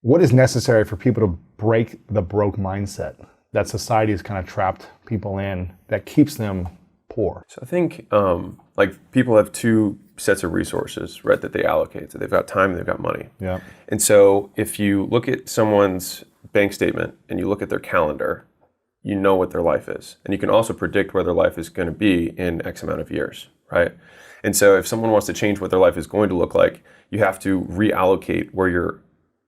What is necessary for people to break the broke mindset that society has kind of trapped people in that keeps them poor? So I think like people have two sets of resources, right, that they allocate. So they've got time and they've got money. Yeah. And so if you look at someone's bank statement and you look at their calendar, you know what their life is. And you can also predict where their life is going to be in X amount of years, right? And so if someone wants to change what their life is going to look like, you have to reallocate where you're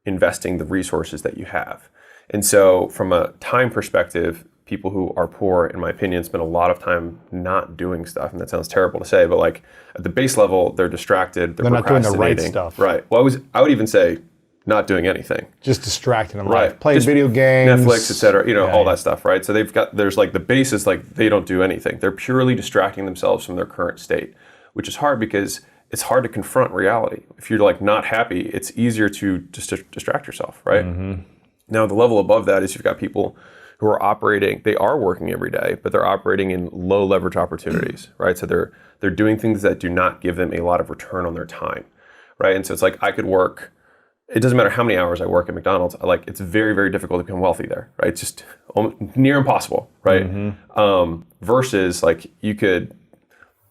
investing the resources that you have. And so from a time perspective, people who are poor, in my opinion, spend a lot of time not doing stuff. And that sounds terrible to say, but like at the base level, they're distracted, they're not doing the right procrastinating. stuff. Right. Well, I would even say not doing anything. Just distracting them, Right. Playing Just video games. Netflix, et cetera, all that stuff, right? So there's like the basis, like they don't do anything. They're purely distracting themselves from their current state, which is hard because it's hard to confront reality. If you're like not happy, it's easier to just distract yourself, right? Mm-hmm. Now, the level above that is you've got people who are operating, they are working every day, but they're operating in low leverage opportunities, right? So they're doing things that do not give them a lot of return on their time, right? And so it's like I could work, it doesn't matter how many hours I work at McDonald's, like it's very, very difficult to become wealthy there, right? It's just near impossible, right? Mm-hmm. Versus like you could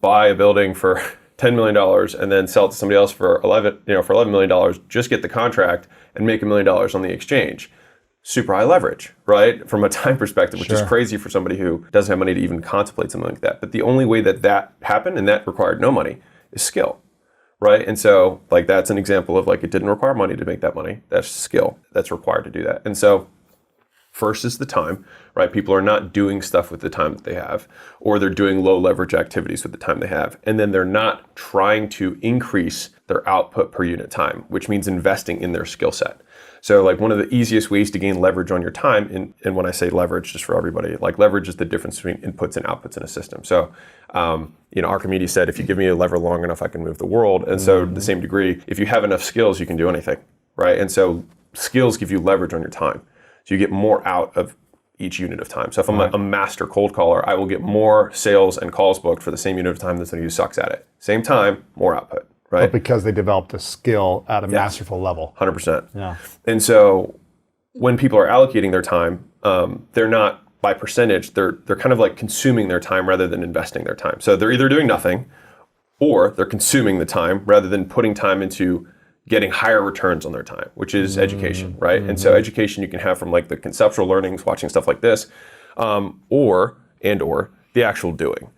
buy a building for $10 million and then sell it to somebody else for $11 million, just get the contract and make $1 million on the exchange. Super high leverage, right? From a time perspective, which is crazy for somebody who doesn't have money to even contemplate something like that. But the only way that happened, and that required no money, is skill, right? And so like that's an example of like it didn't require money to make that money. That's skill that's required to do that. And so first is the time, right? People are not doing stuff with the time that they have, or they're doing low leverage activities with the time they have. And then they're not trying to increase their output per unit time, which means investing in their skill set. So like one of the easiest ways to gain leverage on your time, and when I say leverage, just for everybody, like leverage is the difference between inputs and outputs in a system. So, Archimedes said, if you give me a lever long enough, I can move the world. And so to the same degree, if you have enough skills, you can do anything, right? And so skills give you leverage on your time. So you get more out of each unit of time. So if I'm a master cold caller, I will get more sales and calls booked for the same unit of time than somebody who sucks at it. Same time, more output, right? But because they developed a skill at a masterful level. 100%. Yeah. And so when people are allocating their time, they're not by percentage, they're kind of like consuming their time rather than investing their time. So they're either doing nothing or they're consuming the time rather than putting time into getting higher returns on their time, which is education, right? And so education you can have from like the conceptual learnings, watching stuff like this, or the actual doing.